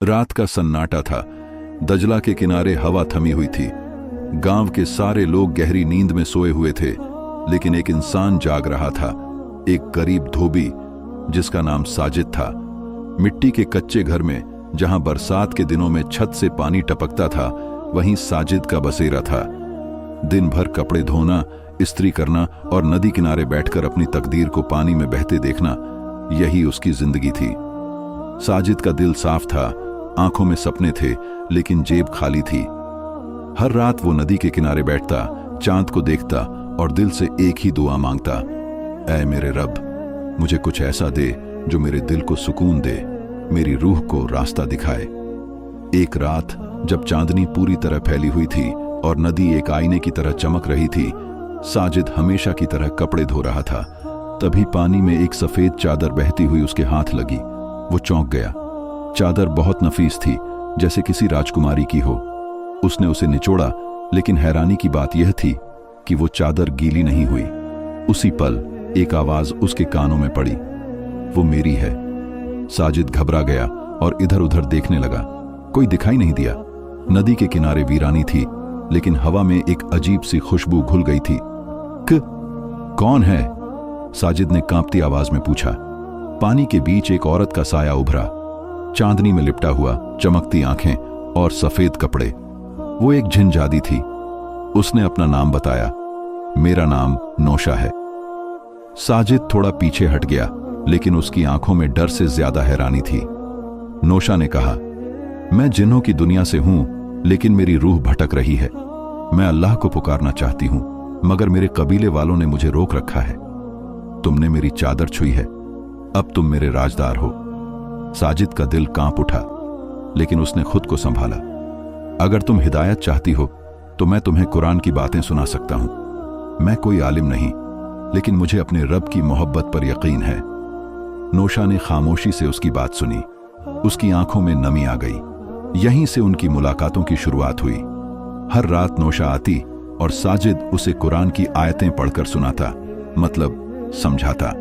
रात का सन्नाटा था। दजला के किनारे हवा थमी हुई थी। गांव के सारे लोग गहरी नींद में सोए हुए थे, लेकिन एक इंसान जाग रहा था, एक गरीब धोबी जिसका नाम साजिद था। मिट्टी के कच्चे घर में जहां बरसात के दिनों में छत से पानी टपकता था, वहीं साजिद का बसेरा था। दिन भर कपड़े धोना, इस्त्री करना और नदी किनारे बैठकर अपनी तकदीर को पानी में बहते देखना, यही उसकी जिंदगी थी। साजिद का दिल साफ था, आंखों में सपने थे, लेकिन जेब खाली थी। हर रात वो नदी के किनारे बैठता, चांद को देखता और दिल से एक ही दुआ मांगता, ऐ मेरे रब, मुझे कुछ ऐसा दे जो मेरे दिल को सुकून दे, मेरी रूह को रास्ता दिखाए। एक रात जब चांदनी पूरी तरह फैली हुई थी और नदी एक आईने की तरह चमक रही थी, साजिद हमेशा की तरह कपड़े धो रहा था। तभी पानी में एक सफेद चादर बहती हुई उसके हाथ लगी। वो चौंक गया। चादर बहुत नफीस थी, जैसे किसी राजकुमारी की हो। उसने उसे निचोड़ा, लेकिन हैरानी की बात यह थी कि वो चादर गीली नहीं हुई। उसी पल एक आवाज उसके कानों में पड़ी, वो मेरी है। साजिद घबरा गया और इधर उधर देखने लगा। कोई दिखाई नहीं दिया। नदी के किनारे वीरानी थी, लेकिन हवा में एक अजीब सी खुशबू घुल गई थी। कौन है? साजिद ने कांपती आवाज में पूछा। पानी के बीच एक औरत का साया उभरा, चांदनी में लिपटा हुआ, चमकती आंखें और सफेद कपड़े। वो एक झिंझादी थी। उसने अपना नाम बताया, मेरा नाम नौशा है। साजिद थोड़ा पीछे हट गया, लेकिन उसकी आंखों में डर से ज्यादा हैरानी थी। नौशा ने कहा, मैं जिन्हों की दुनिया से हूं, लेकिन मेरी रूह भटक रही है। मैं अल्लाह को पुकारना चाहती हूं, मगर मेरे कबीले वालों ने मुझे रोक रखा है। तुमने मेरी चादर छुई है, अब तुम मेरे राजदार हो। साजिद का दिल कांप उठा, लेकिन उसने खुद को संभाला। अगर तुम हिदायत चाहती हो तो मैं तुम्हें कुरान की बातें सुना सकता हूं। मैं कोई आलिम नहीं, लेकिन मुझे अपने रब की मोहब्बत पर यकीन है। नौशा ने खामोशी से उसकी बात सुनी। उसकी आंखों में नमी आ गई। यहीं से उनकी मुलाकातों की शुरुआत हुई। हर रात नौशा आती और साजिद उसे कुरान की आयतें पढ़कर सुनाता, मतलब समझाता।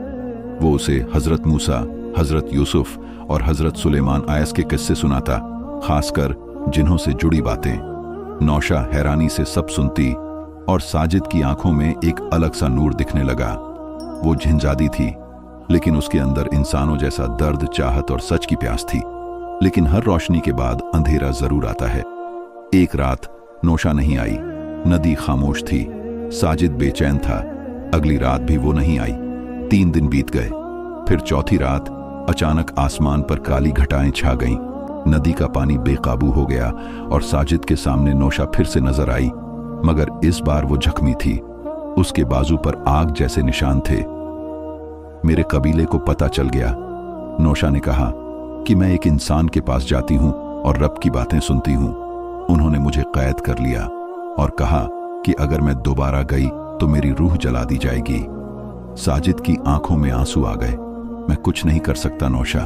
वो उसे हजरत मूसा, हजरत यूसुफ और हजरत सुलेमान आयस के किस्से सुनाता, खासकर जिन्हों से जुड़ी बातें। नौशा हैरानी से सब सुनती और साजिद की आंखों में एक अलग सा नूर दिखने लगा। वो झिंझादी थी, लेकिन उसके अंदर इंसानों जैसा दर्द, चाहत और सच की प्यास थी। लेकिन हर रोशनी के बाद अंधेरा जरूर आता है। एक रात नौशा नहीं आई। नदी खामोश थी। साजिद बेचैन था। अगली रात भी वो नहीं आई। 3 दिन बीत गए। फिर चौथी रात अचानक आसमान पर काली घटाएं छा गईं। नदी का पानी बेकाबू हो गया और साजिद के सामने नौशा फिर से नजर आई, मगर इस बार वो जख्मी थी। उसके बाजू पर आग जैसे निशान थे। मेरे कबीले को पता चल गया। नौशा ने कहा कि मैं एक इंसान के पास जाती हूं और रब की बातें सुनती हूं। उन्होंने मुझे कैद कर लिया और कहा कि अगर मैं दोबारा गई तो मेरी रूह जला दी जाएगी। साजिद की आंखों में आंसू आ गए। मैं कुछ नहीं कर सकता नौशा,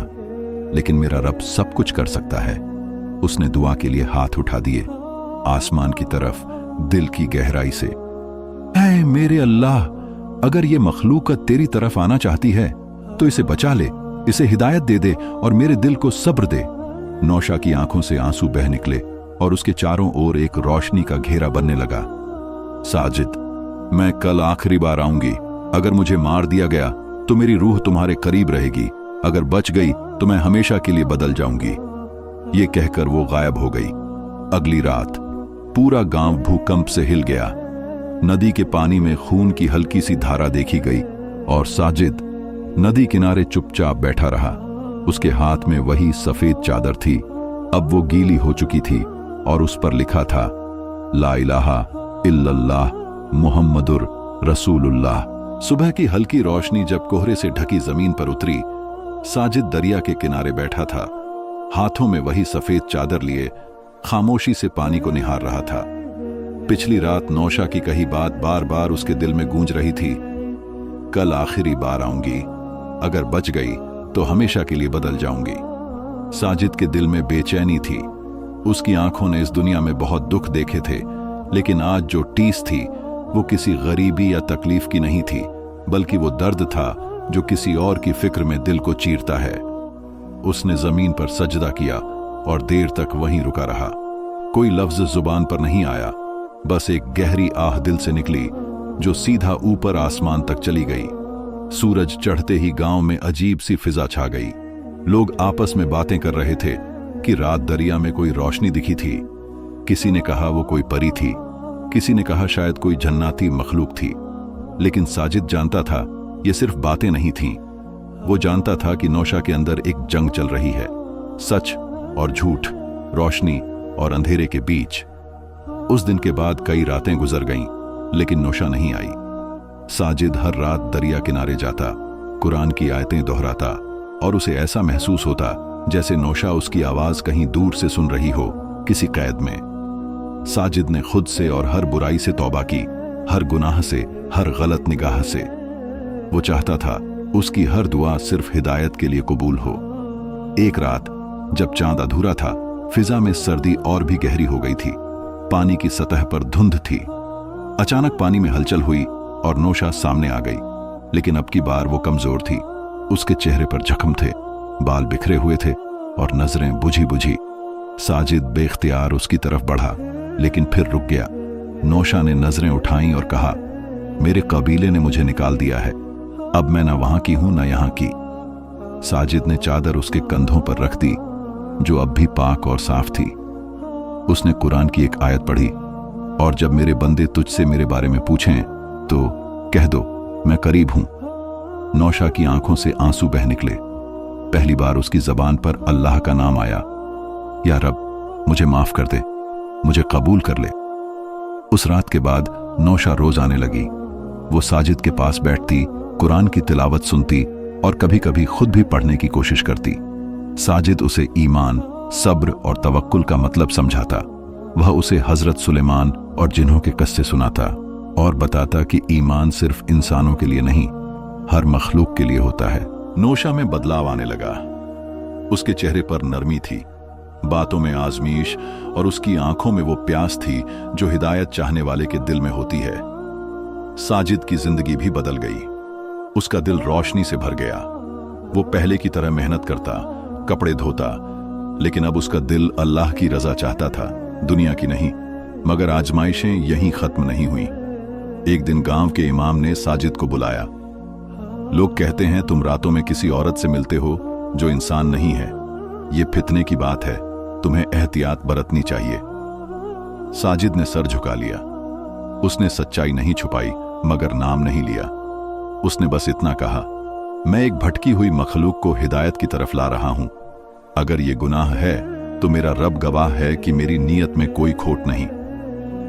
लेकिन मेरा रब सब कुछ कर सकता है। उसने दुआ के लिए हाथ उठा दिए आसमान की तरफ, दिल की गहराई से। ऐ मेरे अल्लाह, अगर ये मखलूकत तेरी तरफ आना चाहती है तो इसे बचा ले, इसे हिदायत दे दे और मेरे दिल को सब्र दे। नौशा की आंखों से आंसू बह निकले और उसके चारों ओर एक रोशनी का घेरा बनने लगा। साजिद, मैं कल आखिरी बार आऊंगी। अगर मुझे मार दिया गया तो मेरी रूह तुम्हारे करीब रहेगी, अगर बच गई तो मैं हमेशा के लिए बदल जाऊंगी। ये कहकर वो गायब हो गई। अगली रात पूरा गांव भूकंप से हिल गया। नदी के पानी में खून की हल्की सी धारा देखी गई और साजिद नदी किनारे चुपचाप बैठा रहा। उसके हाथ में वही सफेद चादर थी। अब वो गीली हो चुकी थी और उस पर लिखा था, ला इलाहा इल्लल्लाह मुहम्मदुर रसूलुल्लाह। सुबह की हल्की रोशनी जब कोहरे से ढकी जमीन पर उतरी, साजिद दरिया के किनारे बैठा था, हाथों में वही सफेद चादर लिए खामोशी से पानी को निहार रहा था। पिछली रात नौशा की कही बात बार बार उसके दिल में गूंज रही थी। कल आखिरी बार आऊंगी, अगर बच गई तो हमेशा के लिए बदल जाऊंगी। साजिद के दिल में बेचैनी थी। उसकी आंखों ने इस दुनिया में बहुत दुख देखे थे, लेकिन आज जो टीस थी वो किसी गरीबी या तकलीफ की नहीं थी, बल्कि वो दर्द था जो किसी और की फिक्र में दिल को चीरता है। उसने जमीन पर सजदा किया और देर तक वहीं रुका रहा। कोई लफ्ज जुबान पर नहीं आया, बस एक गहरी आह दिल से निकली जो सीधा ऊपर आसमान तक चली गई। सूरज चढ़ते ही गांव में अजीब सी फिजा छा गई। लोग आपस में बातें कर रहे थे कि रात दरिया में कोई रोशनी दिखी थी। किसी ने कहा वो कोई परी थी, किसी ने कहा शायद कोई जन्नती मखलूक थी। लेकिन साजिद जानता था ये सिर्फ बातें नहीं थीं। वो जानता था कि नौशा के अंदर एक जंग चल रही है, सच और झूठ, रोशनी और अंधेरे के बीच। उस दिन के बाद कई रातें गुजर गईं, लेकिन नौशा नहीं आई। साजिद हर रात दरिया किनारे जाता, कुरान की आयतें दोहराता और उसे ऐसा महसूस होता जैसे नौशा उसकी आवाज कहीं दूर से सुन रही हो, किसी कैद में। साजिद ने खुद से और हर बुराई से तौबा की, हर गुनाह से, हर गलत निगाह से। वो चाहता था उसकी हर दुआ सिर्फ हिदायत के लिए कबूल हो। एक रात जब चांद अधूरा था, फिजा में सर्दी और भी गहरी हो गई थी। पानी की सतह पर धुंध थी। अचानक पानी में हलचल हुई और नौशा सामने आ गई, लेकिन अब की बार वो कमजोर थी। उसके चेहरे पर जख्म थे, बाल बिखरे हुए थे और नजरें बुझी बुझी। साजिद बेख्तियार उसकी तरफ बढ़ा, लेकिन फिर रुक गया। नौशा ने नजरें उठाईं और कहा, मेरे कबीले ने मुझे निकाल दिया है, अब मैं ना वहां की हूं ना यहां की। साजिद ने चादर उसके कंधों पर रख दी, जो अब भी पाक और साफ थी। उसने कुरान की एक आयत पढ़ी, और जब मेरे बंदे तुझसे मेरे बारे में पूछें तो कह दो मैं करीब हूं। नौशा की आंखों से आंसू बह निकले। पहली बार उसकी जबान पर अल्लाह का नाम आया, या रब मुझे माफ कर दे, मुझे कबूल कर ले। उस रात के बाद नौशा रोज आने लगी। वो साजिद के पास बैठती, कुरान की तिलावत सुनती और कभी कभी खुद भी पढ़ने की कोशिश करती। साजिद उसे ईमान, सब्र और तवक्कुल का मतलब समझाता। वह उसे हजरत सुलेमान और जिन्हों के किस्से सुनाता और बताता कि ईमान सिर्फ इंसानों के लिए नहीं, हर मखलूक के लिए होता है। नौशा में बदलाव आने लगा। उसके चेहरे पर नरमी थी, बातों में आजमीश और उसकी आंखों में वो प्यास थी जो हिदायत चाहने वाले के दिल में होती है। साजिद की जिंदगी भी बदल गई। उसका दिल रोशनी से भर गया। वो पहले की तरह मेहनत करता, कपड़े धोता, लेकिन अब उसका दिल अल्लाह की रजा चाहता था, दुनिया की नहीं। मगर आजमाइशें यहीं खत्म नहीं हुई। एक दिन गांव के इमाम ने साजिद को बुलाया। लोग कहते हैं तुम रातों में किसी औरत से मिलते हो जो इंसान नहीं है। ये फितने की बात है, तुम्हें एहतियात बरतनी चाहिए। साजिद ने सर झुका लिया। उसने सच्चाई नहीं छुपाई, मगर नाम नहीं लिया। उसने बस इतना कहा, मैं एक भटकी हुई मखलूक को हिदायत की तरफ ला रहा हूं। अगर ये गुनाह है तो मेरा रब गवाह है कि मेरी नीयत में कोई खोट नहीं।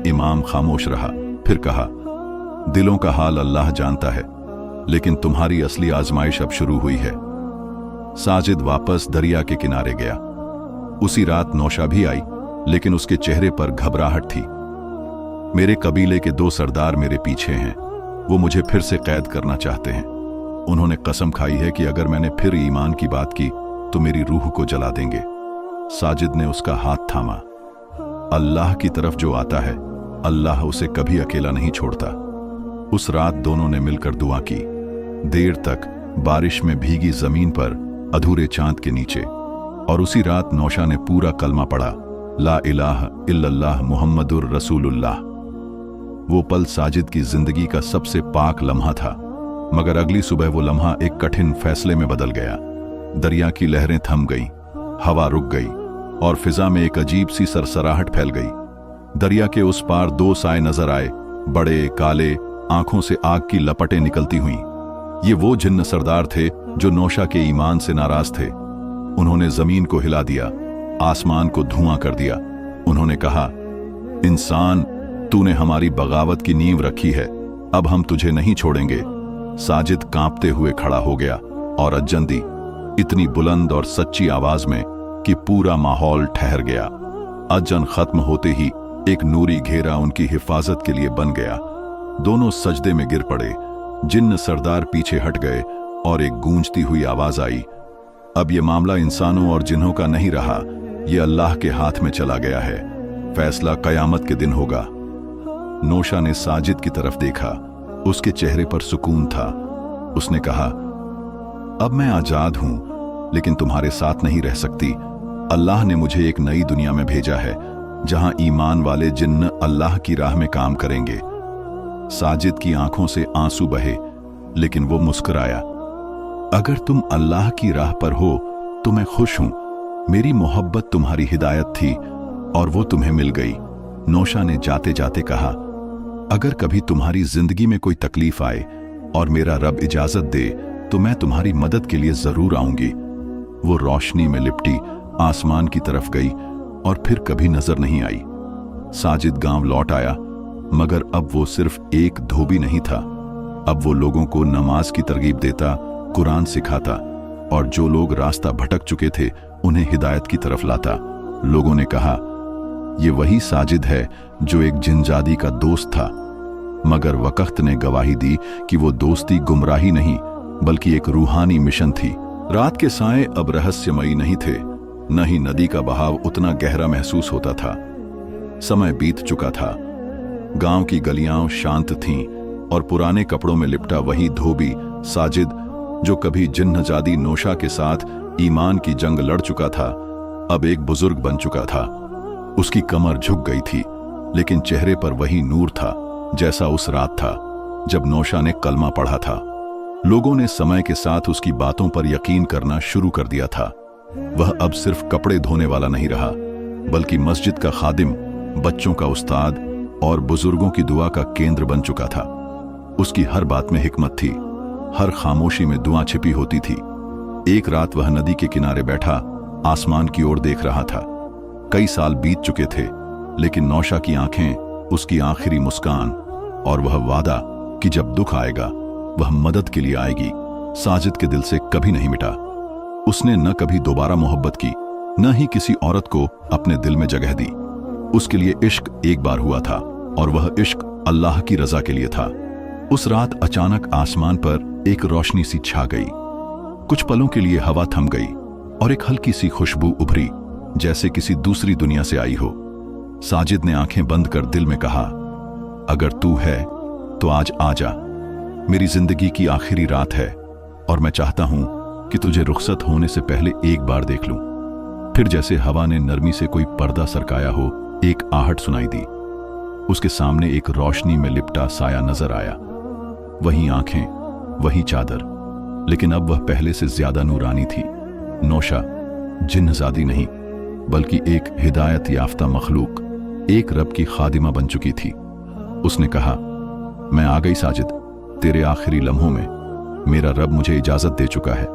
इमाम खामोश रहा, फिर कहा, दिलों का हाल अल्लाह जानता है, लेकिन तुम्हारी असली आजमाइश अब शुरू हुई है। साजिद वापस दरिया के किनारे गया। उसी रात नौशा भी आई, लेकिन उसके चेहरे पर घबराहट थी। मेरे कबीले के 2 सरदार मेरे पीछे हैं, वो मुझे फिर से कैद करना चाहते हैं। उन्होंने कसम खाई है कि अगर मैंने फिर ईमान की बात की तो मेरी रूह को जला देंगे। साजिद ने उसका हाथ थामा। अल्लाह की तरफ जो आता है, अल्लाह उसे कभी अकेला नहीं छोड़ता। उस रात दोनों ने मिलकर दुआ की, देर तक बारिश में भीगी जमीन पर, अधूरे चांद के नीचे। और उसी रात नौशा ने पूरा कलमा पढ़ा, ला इलाहा इल्लल्लाह मुहम्मदुर रसूलुल्लाह। वो पल साजिद की जिंदगी का सबसे पाक लम्हा था, मगर अगली सुबह वो लम्हा एक कठिन फैसले में बदल गया। दरिया की लहरें थम गईं, हवा रुक गई और फिजा में एक अजीब सी सरसराहट फैल गई। दरिया के उस पार 2 साए नजर आए, बड़े काले, आंखों से आग की लपटें निकलती हुईं। ये वो जिन्न सरदार थे जो नौशा के ईमान से नाराज थे। उन्होंने जमीन को हिला दिया, आसमान को धुआं कर दिया। उन्होंने कहा, इंसान, तूने हमारी बगावत की नींव रखी है, अब हम तुझे नहीं छोड़ेंगे। साजिद कांपते हुए खड़ा हो गया और अज्जन दी, इतनी बुलंद और सच्ची आवाज में कि पूरा माहौल ठहर गया। अज्जन खत्म होते ही एक नूरी घेरा उनकी हिफाजत के लिए बन गया। दोनों सजदे में गिर पड़े। जिन्न सरदार पीछे हट गए और एक गूंजती हुई आवाज आई, अब ये मामला इंसानों और जिन्हों का नहीं रहा, ये अल्लाह के हाथ में चला गया है। फैसला कयामत के दिन होगा। नौशा ने साजिद की तरफ देखा, उसके चेहरे पर सुकून था। उसने कहा, अब मैं आजाद हूं, लेकिन तुम्हारे साथ नहीं रह सकती। अल्लाह ने मुझे एक नई दुनिया में भेजा है जहां ईमान वाले जिन्न अल्लाह की राह में काम करेंगे। साजिद की आंखों से आंसू बहे, लेकिन वो मुस्कुराया। अगर तुम अल्लाह की राह पर हो तो मैं खुश हूं। मेरी मोहब्बत तुम्हारी हिदायत थी और वो तुम्हें मिल गई। नौशा ने जाते जाते कहा, अगर कभी तुम्हारी जिंदगी में कोई तकलीफ आए और मेरा रब इजाजत दे तो मैं तुम्हारी मदद के लिए जरूर आऊंगी। वो रोशनी में लिपटी आसमान की तरफ गई और फिर कभी नजर नहीं आई। साजिद गांव लौट आया, मगर अब वो सिर्फ एक धोबी नहीं था। अब वो लोगों को नमाज की तरगीब देता, कुरान सिखाता और जो लोग रास्ता भटक चुके थे उन्हें हिदायत की तरफ लाता। लोगों ने कहा, ये वही साजिद है जो एक जिनजादी का दोस्त था। मगर वक्त ने गवाही दी कि वो दोस्ती गुमराही नहीं बल्कि एक रूहानी मिशन थी। रात के साए अब रहस्यमयी नहीं थे, न ही नदी का बहाव उतना गहरा महसूस होता था। समय बीत चुका था। गांव की गलियां शांत थीं और पुराने कपड़ों में लिपटा वही धोबी साजिद, जो कभी जिन्नजादी नौशा के साथ ईमान की जंग लड़ चुका था, अब एक बुजुर्ग बन चुका था। उसकी कमर झुक गई थी, लेकिन चेहरे पर वही नूर था जैसा उस रात था जब नौशा ने कलमा पढ़ा था। लोगों ने समय के साथ उसकी बातों पर यकीन करना शुरू कर दिया था। वह अब सिर्फ कपड़े धोने वाला नहीं रहा, बल्कि मस्जिद का खादिम, बच्चों का उस्ताद और बुजुर्गों की दुआ का केंद्र बन चुका था। उसकी हर बात में हिकमत थी, हर खामोशी में दुआ छिपी होती थी। एक रात वह नदी के किनारे बैठा आसमान की ओर देख रहा था। कई साल बीत चुके थे, लेकिन नौशा की आंखें, उसकी आखिरी मुस्कान और वह वादा कि जब दुख आएगा वह मदद के लिए आएगी, साजिद के दिल से कभी नहीं मिटा। उसने न कभी दोबारा मोहब्बत की, न ही किसी औरत को अपने दिल में जगह दी। उसके लिए इश्क एक बार हुआ था और वह इश्क अल्लाह की रजा के लिए था। उस रात अचानक आसमान पर एक रोशनी सी छा गई। कुछ पलों के लिए हवा थम गई और एक हल्की सी खुशबू उभरी, जैसे किसी दूसरी दुनिया से आई हो। साजिद ने आंखें बंद कर दिल में कहा, अगर तू है तो आज आ जा। मेरी जिंदगी की आखिरी रात है और मैं चाहता हूं कि तुझे रुखसत होने से पहले एक बार देख लूं। फिर जैसे हवा ने नरमी से कोई पर्दा सरकाया हो, एक आहट सुनाई दी। उसके सामने एक रोशनी में लिपटा साया नजर आया। वही आंखें, वही चादर, लेकिन अब वह पहले से ज्यादा नूरानी थी। नौशा जिन्नजादी नहीं बल्कि एक हिदायत याफ्ता मखलूक, एक रब की खादिमा बन चुकी थी। उसने कहा, मैं आ गई साजिद, तेरे आखिरी लम्हों में मेरा रब मुझे इजाजत दे चुका है।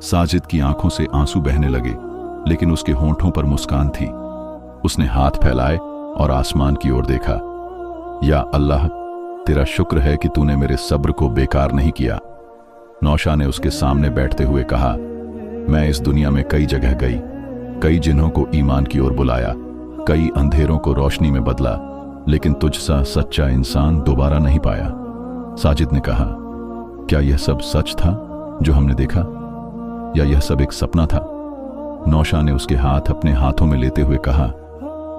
साजिद की आंखों से आंसू बहने लगे, लेकिन उसके होंठों पर मुस्कान थी। उसने हाथ फैलाए और आसमान की ओर देखा। या अल्लाह, तेरा शुक्र है कि तूने मेरे सब्र को बेकार नहीं किया। नौशा ने उसके सामने बैठते हुए कहा, मैं इस दुनिया में कई जगह गई, कई जिन्हों को ईमान की ओर बुलाया, कई अंधेरों को रोशनी में बदला, लेकिन तुझसा सच्चा इंसान दोबारा नहीं पाया। साजिद ने कहा, क्या यह सब सच था जो हमने देखा, या यह सब एक सपना था? नौशा ने उसके हाथ अपने हाथों में लेते हुए कहा,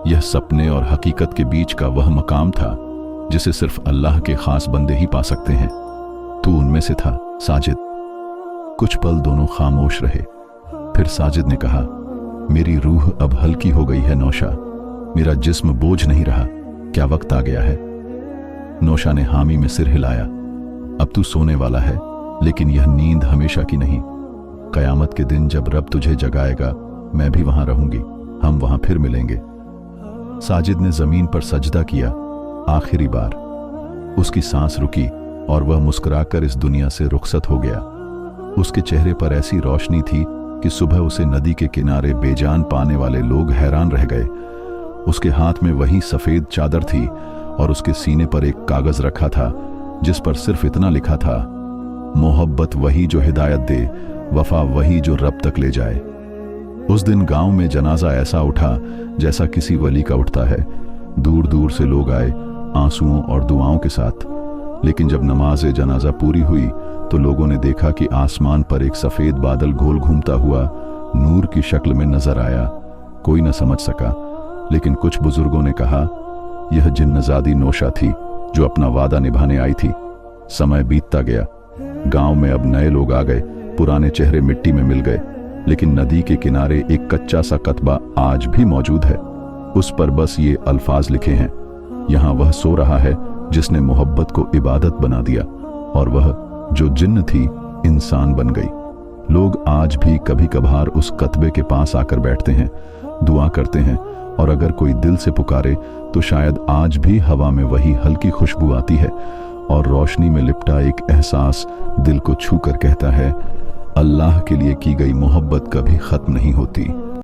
यह सपने और हकीकत के बीच का वह मकाम था जिसे सिर्फ अल्लाह के खास बंदे ही पा सकते हैं। तू उनमें से था साजिद। कुछ पल दोनों खामोश रहे। फिर साजिद ने कहा, मेरी रूह अब हल्की हो गई है नौशा, मेरा जिस्म बोझ नहीं रहा। क्या वक्त आ गया है? नौशा ने हामी में सिर हिलाया। अब तू सोने वाला है, लेकिन यह नींद हमेशा की नहीं। कयामत के दिन जब रब तुझे जगाएगा, मैं भी वहां रहूंगी, हम वहां फिर मिलेंगे। साजिद ने जमीन पर सजदा किया आखिरी बार। उसकी सांस रुकी और वह मुस्कुराकर इस दुनिया से रुखसत हो गया। उसके चेहरे पर ऐसी रोशनी थी कि सुबह उसे नदी के किनारे बेजान पाने वाले लोग हैरान रह गए। उसके हाथ में वही सफेद चादर थी और उसके सीने पर एक कागज रखा था जिस पर सिर्फ इतना लिखा था, मोहब्बत वही जो हिदायत दे, वफा वही जो रब तक ले जाए। उस दिन गांव में जनाजा ऐसा उठा जैसा किसी वली का उठता है। दूर दूर से लोग आए, आंसुओं और दुआओं के साथ। लेकिन जब नमाज जनाजा पूरी हुई तो लोगों ने देखा कि आसमान पर एक सफेद बादल गोल घूमता हुआ नूर की शक्ल में नजर आया। कोई न समझ सका, लेकिन कुछ बुजुर्गों ने कहा, यह जिन्नजादी नौशा थी जो अपना वादा निभाने आई थी। समय बीतता गया। गांव में अब नए लोग आ गए, पुराने चेहरे मिट्टी में मिल गए। लेकिन नदी के किनारे एक कच्चा सा कतबा आज भी मौजूद है। उस पर बस ये अल्फाज लिखे हैं, यहाँ वह सो रहा है जिसने मोहब्बत को इबादत बना दिया, और वह जो जिन्न थी इंसान बन गई। लोग आज भी कभी कभार उस कतबे के पास आकर बैठते हैं, दुआ करते हैं, और अगर कोई दिल से पुकारे तो शायद आज भी हवा में वही हल्की खुशबू आती है और रोशनी में लिपटा एक एहसास दिल को छू कर कहता है, अल्लाह के लिए की गई मोहब्बत कभी खत्म नहीं होती।